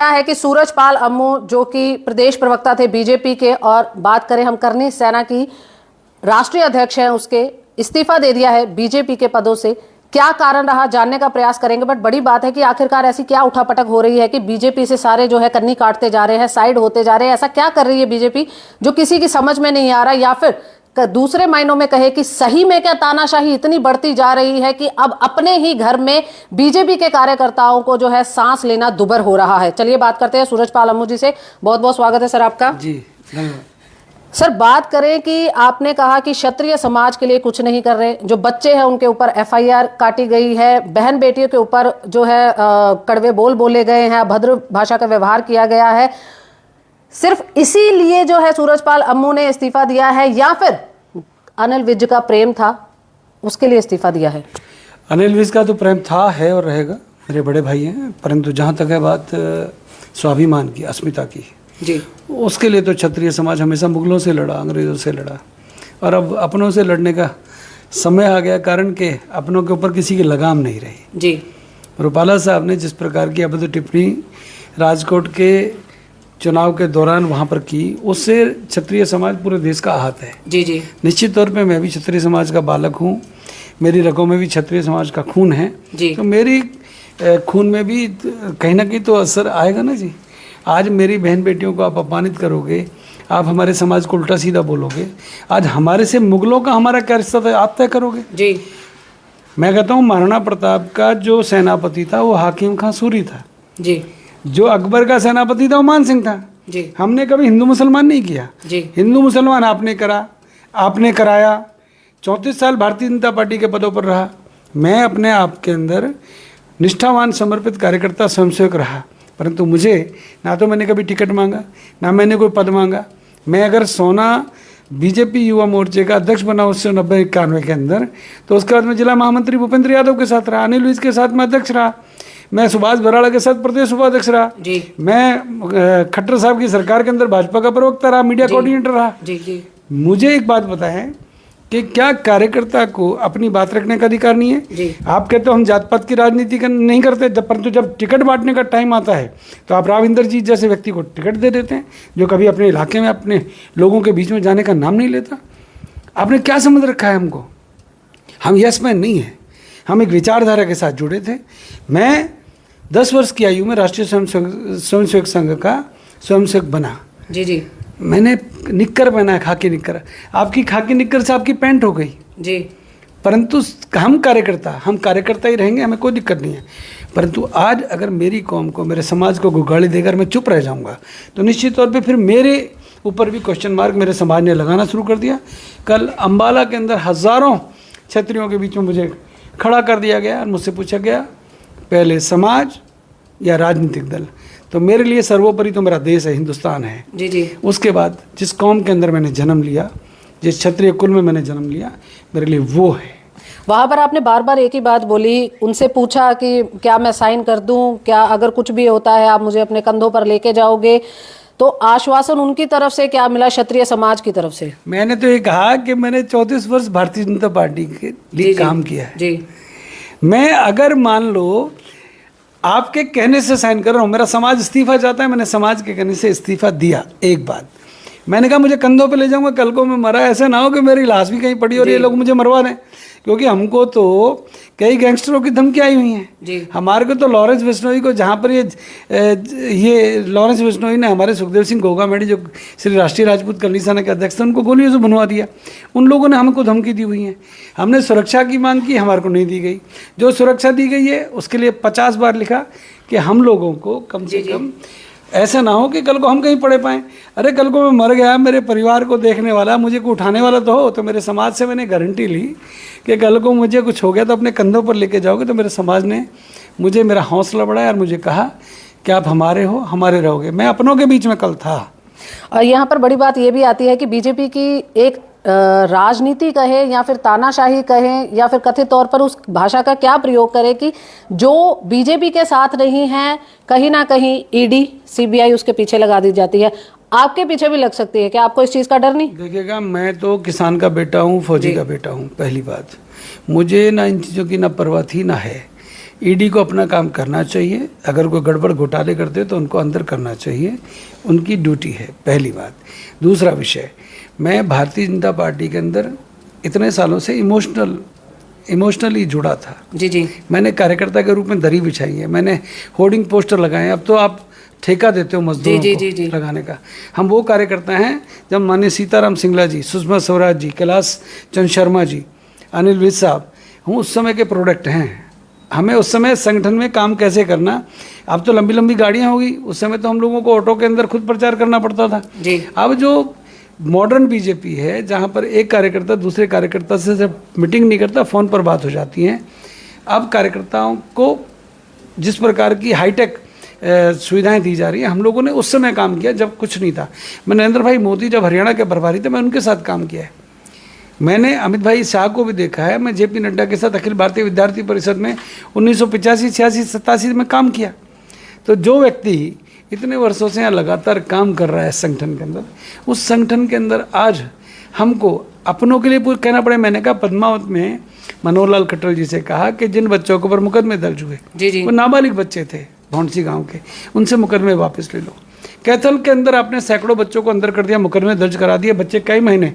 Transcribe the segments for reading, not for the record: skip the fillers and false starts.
क्या है कि सूरजपाल अम्मू जो कि प्रदेश प्रवक्ता थे बीजेपी के, और बात करें हम करनी सेना की राष्ट्रीय अध्यक्ष हैं, उसके इस्तीफा दे दिया है बीजेपी के पदों से। क्या कारण रहा जानने का प्रयास करेंगे, बट बड़ी बात है कि आखिरकार ऐसी क्या उठापटक हो रही है कि बीजेपी से सारे जो है कन्नी काटते जा रहे हैं, साइड होते जा रहे हैं। ऐसा क्या कर रही है बीजेपी जो किसी की समझ में नहीं आ रहा, या फिर दूसरे मायनों में कहे कि सही में क्या तानाशाही इतनी बढ़ती जा रही है कि अब अपने ही घर में बीजेपी के कार्यकर्ताओं को जो है सांस लेना दुभर हो रहा है। चलिए बात करते हैं सूरजपाल अम्मू जी से। बहुत बहुत स्वागत है सर आपका। जी धन्यवाद। सर बात करें कि आपने कहा कि क्षत्रिय समाज के लिए कुछ नहीं कर रहे, जो बच्चे हैं उनके ऊपर एफआईआर काटी गई है, बहन बेटियों के ऊपर जो है कड़वे बोल बोले गए हैं, अभद्र भाषा का व्यवहार किया गया है, सिर्फ इसीलिए जो है सूरजपाल अम्मू ने इस्तीफा दिया है, या फिर अनिल विज का प्रेम था उसके लिए इस्तीफा दिया है? अनिल विज का तो प्रेम था, है और रहेगा, मेरे बड़े भाई हैं, परंतु जहाँ तक है बात स्वाभिमान की, अस्मिता की जी, उसके लिए तो क्षत्रिय समाज हमेशा मुगलों से लड़ा, अंग्रेज़ों से लड़ा, और अब अपनों से लड़ने का समय आ गया, कारण के अपनों के ऊपर किसी की लगाम नहीं रही। जी, रूपाला साहब ने जिस प्रकार की अभद्र टिप्पणी राजकोट के चुनाव के दौरान वहाँ पर की, उससे क्षत्रिय समाज पूरे देश का आहत है। जी जी, निश्चित तौर पे मैं भी क्षत्रिय समाज का बालक हूँ, मेरी रगों में भी क्षत्रिय समाज का खून है जी। तो मेरी खून में भी कहीं ना कहीं तो असर आएगा ना जी। आज मेरी बहन बेटियों को आप अपमानित करोगे, आप हमारे समाज को उल्टा सीधा बोलोगे, आज हमारे से मुगलों का हमारा क्या रिश्ता था आप तय करोगे जी। मैं कहता हूँ महाराणा प्रताप का जो सेनापति था वो हाकिम खां सूरी था जी, जो अकबर का सेनापति था वो मान सिंह था जी। हमने कभी हिंदू मुसलमान नहीं किया जी, हिंदू मुसलमान आपने करा, आपने कराया। 34 साल भारतीय जनता पार्टी के पदों पर रहा, मैं अपने आप के अंदर निष्ठावान समर्पित कार्यकर्ता स्वयंसेवक रहा, परंतु मुझे ना तो मैंने कभी टिकट मांगा, ना मैंने कोई पद मांगा। मैं अगर सोना बीजेपी युवा मोर्चे का अध्यक्ष बना 1990-91 के अंदर, तो उसके बाद मैं जिला महामंत्री भूपेंद्र यादव के साथ रहा, अनिल विज के साथ मैं अध्यक्ष रहा, मैं सुभाष बराड़ा के साथ प्रदेश उपाध्यक्ष रहा जी, मैं खट्टर साहब की सरकार के अंदर भाजपा का प्रवक्ता रहा, मीडिया कोऑर्डिनेटर रहा। जी जी, मुझे एक बात पता है कि क्या कार्यकर्ता को अपनी बात रखने का अधिकार नहीं है? जी। आप कहते हो हम जात पात की राजनीति नहीं करते, परंतु जब टिकट बांटने का टाइम आता है तो आप राव इंद्रजीत जैसे व्यक्ति को टिकट दे देते हैं जो कभी अपने इलाके में अपने लोगों के बीच में जाने का नाम नहीं लेता। आपने क्या समझ रखा है हमको? हम यस मैन नहीं है, हम एक विचारधारा के साथ जुड़े थे। मैं 10 वर्ष की आयु में राष्ट्रीय स्वयंसेवक संघ का स्वयंसेवक बना। जी जी, मैंने निक्कर पहना है, खाकी निक्कर। आपकी खाकी निक्कर से आपकी पैंट हो गई जी, परंतु हम कार्यकर्ता ही रहेंगे, हमें कोई दिक्कत नहीं है। परंतु आज अगर मेरी कौम को, मेरे समाज को गुगाली देकर मैं चुप रह जाऊंगा तो निश्चित तौर पे फिर मेरे ऊपर भी क्वेश्चन मार्क मेरे समाज ने लगाना शुरू कर दिया। कल अम्बाला के अंदर हज़ारों क्षत्रियों के बीच में मुझे खड़ा कर दिया गया और मुझसे पूछा गया पहले समाज या राजनीतिक दल, तो मेरे लिए सर्वोपरि तो मेरा देश है, हिंदुस्तान है। जी जी, उसके बाद जिस कौम के अंदर मैंने जन्म लिया, जिस क्षत्रिय कुल में मैंने जन्म लिया, मेरे लिए वो है। वहां पर आपने बार बार एक ही बात बोली, उनसे पूछा कि क्या मैं साइन कर दूं, क्या अगर कुछ भी होता है आप मुझे अपने कंधों पर लेके जाओगे, तो आश्वासन उनकी तरफ से क्या मिला क्षत्रिय समाज की तरफ से? मैंने तो ये कहा कि मैंने 34 वर्ष भारतीय जनता पार्टी के लिए काम किया है। जी, मैं अगर मान लो आपके कहने से साइन कर रहा हूँ, मेरा समाज इस्तीफा चाहता है, मैंने समाज के कहने से इस्तीफा दिया। एक बात मैंने कहा मुझे कंधों पे ले जाऊंगा, कल को मैं मरा ऐसा ना हो कि मेरी लाश भी कहीं पड़ी और ये लोग मुझे मरवा दें, क्योंकि हमको तो कई गैंगस्टरों की धमकी आई हुई हैं जी। हमारे को तो लॉरेंस बिश्नोई को, जहाँ पर ये लॉरेंस बिश्नोई ने हमारे सुखदेव सिंह गोगामेडी जो श्री राष्ट्रीय राजपूत कल्याण सेना के अध्यक्ष थे, उनको गोलियों से भुनवा दिया। उन लोगों ने हमको धमकी दी हुई है। हमने सुरक्षा की मांग की, हमारे को नहीं दी गई। जो सुरक्षा दी गई है उसके लिए 50 बार लिखा कि हम लोगों को कम से कम ऐसा ना हो कि कल को हम कहीं पड़े पाएँ। अरे कल को मैं मर गया, मेरे परिवार को देखने वाला, मुझे को उठाने वाला तो हो, तो मेरे समाज से मैंने गारंटी ली कि कल को मुझे कुछ हो गया तो अपने कंधों पर लेके जाओगे। तो मेरे समाज ने मुझे, मेरा हौसला बढ़ाया और मुझे कहा कि आप हमारे हो, हमारे रहोगे। मैं अपनों के बीच में कल था। और यहाँ पर बड़ी बात ये भी आती है कि बीजेपी की एक राजनीति कहे या फिर तानाशाही कहें या फिर कथित तौर पर उस भाषा का क्या प्रयोग करें कि जो बीजेपी के साथ नहीं है, कहीं ना कहीं ईडी सीबीआई उसके पीछे लगा दी जाती है। आपके पीछे भी लग सकती है, क्या आपको इस चीज़ का डर नहीं? देखिएगा, मैं तो किसान का बेटा हूँ, फौजी का बेटा हूँ। पहली बात, मुझे ना इन चीज़ों की ना परवाह थी ना है। ईडी को अपना काम करना चाहिए। अगर कोई गड़बड़ घोटाले करते तो उनको अंदर करना चाहिए, उनकी ड्यूटी है, पहली बात। दूसरा विषय, मैं भारतीय जनता पार्टी के अंदर इतने सालों से इमोशनली जुड़ा था। जी जी। मैंने कार्यकर्ता के रूप में दरी बिछाई है, मैंने होर्डिंग पोस्टर लगाए हैं। अब तो आप ठेका देते हो मजदूरों को लगाने का। हम वो कार्यकर्ता हैं जब माननीय सीताराम सिंगला जी, सुषमा स्वराज जी, कैलाश चंद शर्मा जी, अनिल विज साहब, हम उस समय के प्रोडक्ट हैं। हमें उस समय संगठन में काम कैसे करना, अब तो लंबी लंबी गाड़ियाँ होगी, उस समय तो हम लोगों को ऑटो के अंदर खुद प्रचार करना पड़ता था जी। अब जो मॉडर्न बीजेपी है, जहाँ पर एक कार्यकर्ता दूसरे कार्यकर्ता से सिर्फ मीटिंग नहीं करता, फ़ोन पर बात हो जाती है। अब कार्यकर्ताओं को जिस प्रकार की हाईटेक सुविधाएं दी जा रही हैं, हम लोगों ने उस समय काम किया जब कुछ नहीं था। मैं नरेंद्र भाई मोदी जब हरियाणा के प्रभारी थे, मैं उनके साथ काम किया है। मैंने अमित भाई शाह को भी देखा है, मैं जेपी नड्डा के साथ अखिल भारतीय विद्यार्थी परिषद में 1985, 86, 87 में काम किया। तो जो व्यक्ति इतने वर्षों से यहाँ लगातार काम कर रहा है संगठन के अंदर, उस संगठन के अंदर आज हमको अपनों के लिए पूरा कहना पड़े। मैंने कहा पद्मावत में मनोहर लाल खट्टर जी से कहा कि जिन बच्चों के ऊपर मुकदमे दर्ज हुए वो नाबालिग बच्चे थे भौंडसी गांव के, उनसे मुकदमे वापस ले लो। कैथल के अंदर आपने सैकड़ों बच्चों को अंदर कर दिया, मुकदमे दर्ज करा दिए, बच्चे कई महीने।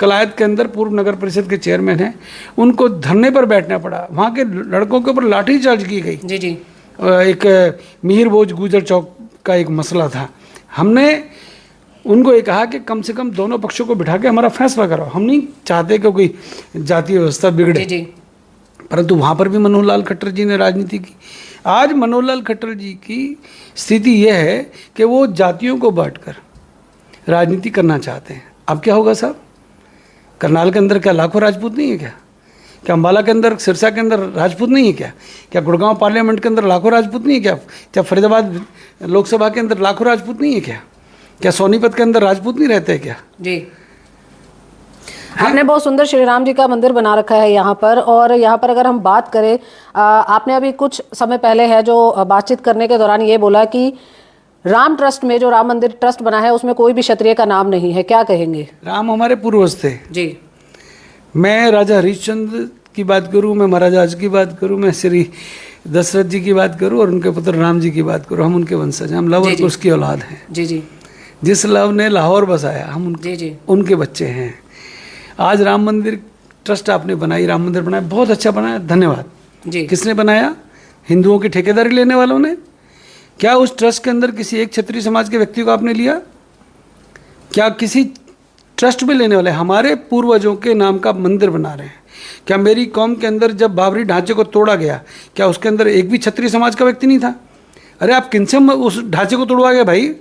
कलायत के अंदर पूर्व नगर परिषद के चेयरमैन हैं, उनको धरने पर बैठना पड़ा, वहाँ के लड़कों के ऊपर लाठीचार्ज की गई। जी जी। एक मिहिर बोझ गुजर चौक का एक मसला था। हमने उनको ये कहा कि कम से कम दोनों पक्षों को बिठा के हमारा फैसला कराओ, हम नहीं चाहते कि कोई जातीय व्यवस्था बिगड़े। जी। परंतु वहाँ पर भी मनोहर लाल खट्टर जी ने राजनीति की। आज मनोहर लाल खट्टर जी की स्थिति यह है कि वो जातियों को बांटकर राजनीति करना चाहते हैं। अब क्या होगा साहब? करनाल के अंदर क्या लाखों राजपूत नहीं है क्या? क्या अम्बाला के अंदर, सिरसा के अंदर राजपूत नहीं है क्या? क्या गुड़गांव पार्लियामेंट के अंदर लाखों राजपूत नहीं है क्या? क्या फरीदाबाद लोकसभा के अंदर लाखों राजपूत नहीं है क्या? क्या सोनीपत के अंदर राजपूत नहीं रहते क्या? जी। आपने बहुत सुंदर श्री राम जी का मंदिर बना रखा है यहाँ पर, और यहाँ पर अगर हम बात करें, आपने अभी कुछ समय पहले है जो बातचीत करने के दौरान ये बोला कि राम ट्रस्ट में, जो राम मंदिर ट्रस्ट बना है, उसमें कोई भी क्षत्रिय का नाम नहीं है, क्या कहेंगे? राम हमारे पूर्वज थे जी। मैं राजा हरिश्चंद्र की बात करूं, मैं महाराज की बात करूं, मैं श्री दशरथ जी की बात करूं और उनके पुत्र राम जी की बात करूं, हम उनके वंशज हैं, हम लव और कुश की औलाद हैं। जी जी। जिस लव ने लाहौर बसाया, हम उनके बच्चे हैं। आज राम मंदिर ट्रस्ट आपने बनाई, राम मंदिर बनाया, बहुत अच्छा बनाया, धन्यवाद जी। किसने बनाया? हिंदुओं की ठेकेदारी लेने वालों ने। क्या उस ट्रस्ट के अंदर किसी एक क्षत्रिय समाज के व्यक्ति को आपने लिया? क्या किसी ट्रस्ट में लेने वाले? हमारे पूर्वजों के नाम का मंदिर बना रहे हैं। क्या मेरी कौम के अंदर जब बाबरी ढांचे को तोड़ा गया, क्या उसके अंदर एक भी क्षत्रिय समाज का व्यक्ति नहीं था? अरे आप किनसे उस ढांचे को तोड़वा गए भाई?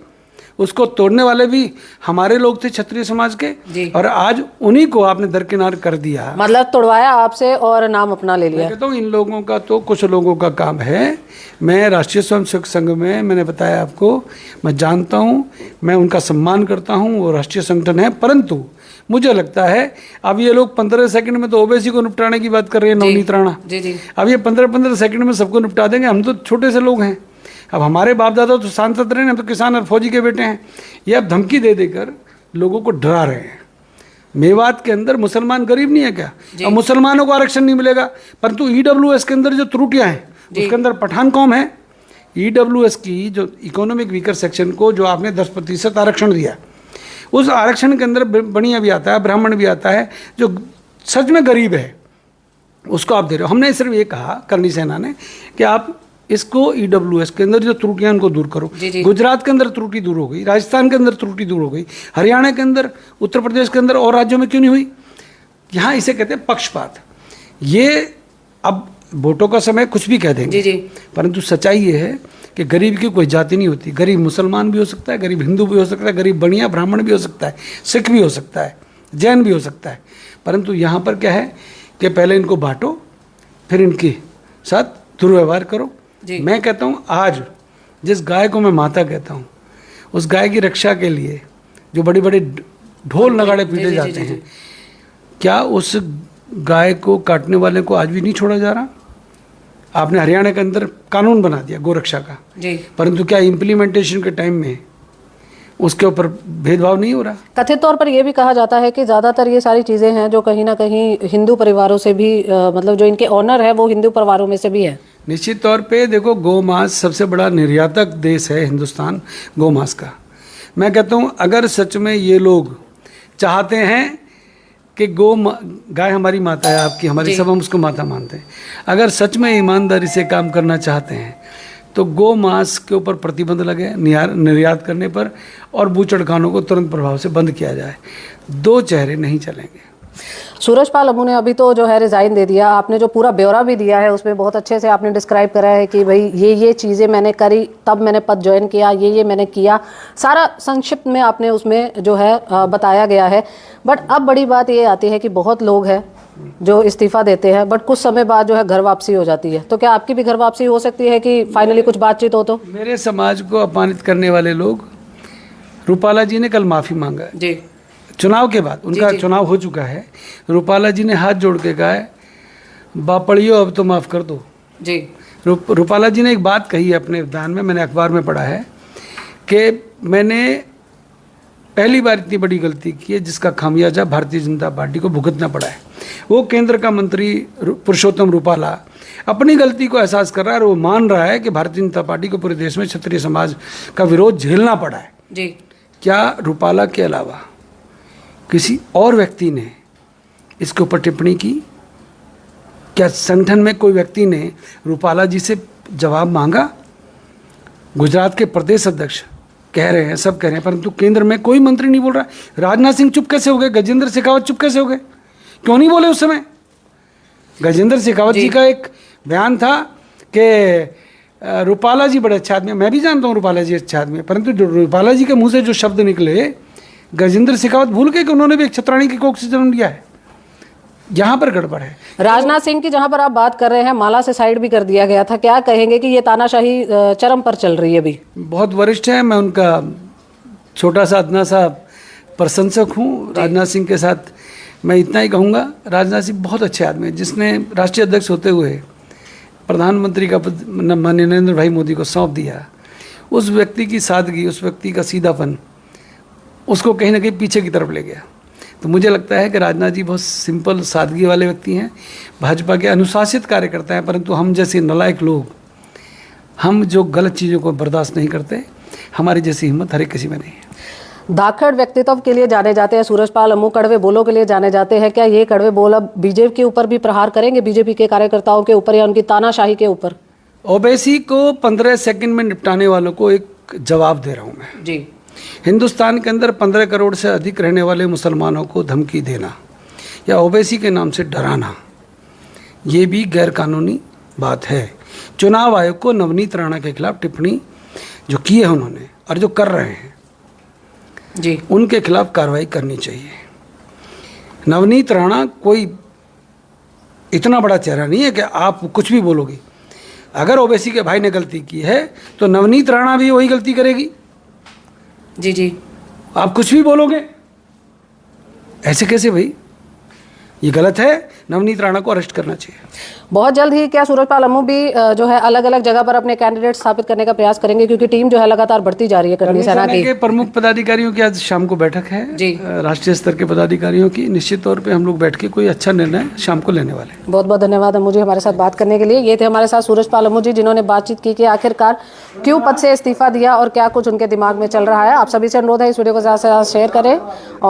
उसको तोड़ने वाले भी हमारे लोग थे, क्षत्रिय समाज के, और आज उन्हीं को आपने दरकिनार कर दिया। मतलब तोड़वाया आपसे और नाम अपना ले लिया। मैं कहता हूँ इन लोगों का तो कुछ लोगों का काम है। मैं राष्ट्रीय स्वयंसेवक संघ में, मैंने बताया आपको, मैं जानता हूँ, मैं उनका सम्मान करता हूँ, वो राष्ट्रीय संगठन है। परंतु मुझे लगता है अब ये लोग 15 सेकंड में तो ओबीसी को निपटाने की बात कर रहे हैं, नवनीत राणा। अब ये 15-15 सेकंड में सबको निपटा देंगे। हम तो छोटे से लोग हैं। अब हमारे बाप दादा तो सांसद रहे हैं, हम तो किसान और फौजी के बेटे हैं। ये अब धमकी दे देकर लोगों को डरा रहे हैं। मेवात के अंदर मुसलमान गरीब नहीं है क्या? अब मुसलमानों को आरक्षण नहीं मिलेगा, परंतु ईडब्ल्यूएस के अंदर जो त्रुटियां हैं उसके अंदर पठान कौम है। ईडब्ल्यूएस की जो इकोनॉमिक वीकर सेक्शन को जो आपने 10% आरक्षण दिया, उस आरक्षण के अंदर बनिया भी आता है, ब्राह्मण भी आता है, जो सच में गरीब है, उसको आप दे रहे हो। हमने सिर्फ ये कहा, करनी सेना ने, कि आप इसको ईडब्ल्यूएस के अंदर जो त्रुटियां उनको दूर करो। गुजरात के अंदर त्रुटि दूर हो गई, राजस्थान के अंदर त्रुटि दूर हो गई, हरियाणा के अंदर, उत्तर प्रदेश के अंदर और राज्यों में क्यों नहीं हुई? यहाँ इसे कहते हैं पक्षपात। ये अब वोटों का समय कुछ भी कह देंगे, परंतु सच्चाई ये है कि गरीब की कोई जाति नहीं होती। गरीब मुसलमान भी हो सकता है, गरीब हिंदू भी हो सकता है, गरीब बनिया ब्राह्मण भी हो सकता है, सिख भी हो सकता है, जैन भी हो सकता है। परंतु यहाँ पर क्या है कि पहले इनको बांटो, फिर इनके साथ दुर्व्यवहार करो। मैं कहता हूँ आज जिस गाय को मैं माता कहता हूँ, उस गाय की रक्षा के लिए जो बड़े बड़े ढोल नगाड़े पीटे जाते हैं, क्या उस गाय को काटने वाले को आज भी नहीं छोड़ा जा रहा? आपने हरियाणा के अंदर कानून बना दिया गोरक्षा का, परंतु क्या इम्प्लीमेंटेशन के टाइम में उसके ऊपर भेदभाव नहीं हो रहा? कथित तौर पर यह भी कहा जाता है कि ज़्यादातर ये सारी चीज़ें हैं जो कहीं ना कहीं हिंदू परिवारों से भी, मतलब जो इनके ऑनर है वो हिंदू परिवारों में से भी है। निश्चित तौर पे देखो, गौ मांस सबसे बड़ा निर्यातक देश है हिंदुस्तान गौ मांस का। मैं कहता हूँ अगर सच में ये लोग चाहते हैं कि गाय हमारी माता है, आपकी हमारी, सब हम उसको माता मानते हैं, अगर सच में ईमानदारी से काम करना चाहते हैं तो गौ मांस के ऊपर प्रतिबंध लगे निर्यात करने पर, और बूचड़खानों को तुरंत प्रभाव से बंद किया जाए। दो चेहरे नहीं चलेंगे। सूरजपाल अमू ने अभी तो जो है रिजाइन दे दिया। आपने जो पूरा ब्यौरा भी दिया है उसमें बहुत अच्छे से आपने डिस्क्राइब करा है कि भाई ये चीज़ें मैंने करी, तब मैंने पद ज्वाइन किया, ये मैंने किया, सारा संक्षिप्त में आपने उसमें जो है बताया गया है। बट अब बड़ी बात ये आती है कि बहुत लोग हैं जो इस्तीफा देते हैं, बट कुछ समय बाद जो है घर वापसी हो जाती है। तो क्या आपकी भी घर वापसी हो सकती है कि फाइनली कुछ बातचीत हो? तो मेरे समाज को अपमानित करने वाले लोग, रूपाला जी ने कल माफ़ी मांगा जी, चुनाव के बाद, उनका चुनाव हो चुका है। रूपाला जी ने हाथ जोड़ के कहा है, बापड़ियो अब तो माफ़ कर दो जी। रूपाला जी ने एक बात कही है अपने बयान में, मैंने अखबार में पढ़ा है कि मैंने पहली बार इतनी बड़ी गलती की है जिसका खामियाजा भारतीय जनता पार्टी को भुगतना पड़ा है। वो केंद्र का मंत्री पुरुषोत्तम रूपाला अपनी गलती को एहसास कर रहा है और वो मान रहा है कि भारतीय जनता पार्टी को पूरे देश में क्षत्रिय समाज का विरोध झेलना पड़ा है जी। क्या रूपाला के अलावा किसी और व्यक्ति ने इसके ऊपर टिप्पणी की? क्या संगठन में कोई व्यक्ति ने रूपाला जी से जवाब मांगा? गुजरात के प्रदेश अध्यक्ष कह रहे हैं, सब कह रहे हैं, परंतु केंद्र में कोई मंत्री नहीं बोल रहा। राजनाथ सिंह चुप कैसे हो गए? गजेंद्र शेखावत चुप कैसे हो गए? क्यों नहीं बोले उस समय? गजेंद्र शेखावत जी का एक बयान था कि रूपाला जी बड़े अच्छे आदमी, मैं भी जानता हूँ रूपाला जी अच्छे आदमी, परंतु रूपाला जी के मुंह से जो शब्द निकले, गजेंद्र शेखावत भूल गए कि उन्होंने भी एक छत्राणी की कोख से जन्म लिया है। यहाँ पर गड़बड़ है। राजनाथ सिंह की जहां पर आप बात कर रहे हैं, माला से साइड भी कर दिया गया था। क्या कहेंगे कि ये तानाशाही चरम पर चल रही है अभी? बहुत वरिष्ठ है, मैं उनका छोटा सा अदना सा प्रशंसक हूँ। राजनाथ सिंह के साथ मैं इतना ही कहूँगा, राजनाथ सिंह बहुत अच्छे आदमी हैं। जिसने राष्ट्रीय अध्यक्ष होते हुए प्रधानमंत्री का पद माननीय नरेंद्र भाई मोदी को सौंप दिया, उस व्यक्ति की सादगी, उस व्यक्ति का सीधापन उसको कहीं ना कहीं पीछे की तरफ ले गया। तो मुझे लगता है कि राजनाथ जी बहुत सिंपल सादगी वाले व्यक्ति हैं, भाजपा के अनुशासित कार्यकर्ता हैं, परंतु हम जैसे नलायक लोग, हम जो गलत चीज़ों को बर्दाश्त नहीं करते, हमारी जैसी हिम्मत हर एक किसी में नहीं है। धाकड़ व्यक्तित्व के लिए जाने जाते हैं सूरजपाल अमू, कड़वे बोलों के लिए जाने जाते हैं। क्या ये कड़वे बोल अब बीजेपी के ऊपर भी प्रहार करेंगे, बीजेपी के कार्यकर्ताओं के ऊपर या उनकी तानाशाही के ऊपर? ओवैसी को 15 सेकंड में निपटाने वालों को एक जवाब दे रहा हूँ मैं जी। हिंदुस्तान के अंदर 15 करोड़ से अधिक रहने वाले मुसलमानों को धमकी देना या ओवैसी के नाम से डराना, ये भी गैरकानूनी बात है। चुनाव आयोग को नवनीत राणा के खिलाफ टिप्पणी जो की है उन्होंने और जो कर रहे हैं जी, उनके खिलाफ कार्रवाई करनी चाहिए। नवनीत राणा कोई इतना बड़ा चेहरा नहीं है कि आप कुछ भी बोलोगे। अगर ओवैसी के भाई ने गलती की है तो नवनीत राणा भी वही गलती करेगी। जी जी, आप कुछ भी बोलोगे, ऐसे कैसे भाई? ये गलत है। नवनीत राणा को अरेस्ट करना चाहिए। बहुत जल्द ही क्या सूरजपाल अमू भी जो है अलग अलग जगह पर अपने कैंडिडेट स्थापित करने का प्रयास करेंगे, क्योंकि टीम जो है लगातार बढ़ती जा रही है करनी सेना की? प्रमुख पदाधिकारियों की आज शाम को बैठक है जी, राष्ट्रीय स्तर के पदाधिकारियों की। निश्चित तौर पे हम लोग बैठ के कोई अच्छा निर्णय शाम को लेने वाले हैं। बहुत बहुत धन्यवाद अमू जी हमारे साथ बात करने के लिए। ये थे हमारे साथ सूरजपाल अमू जी, जिन्होंने बातचीत की कि आखिरकार क्यों पद से इस्तीफा दिया और क्या कुछ उनके दिमाग में चल रहा है। आप सभी से अनुरोध है इस वीडियो को ज़्यादा से ज़्यादा शेयर करें और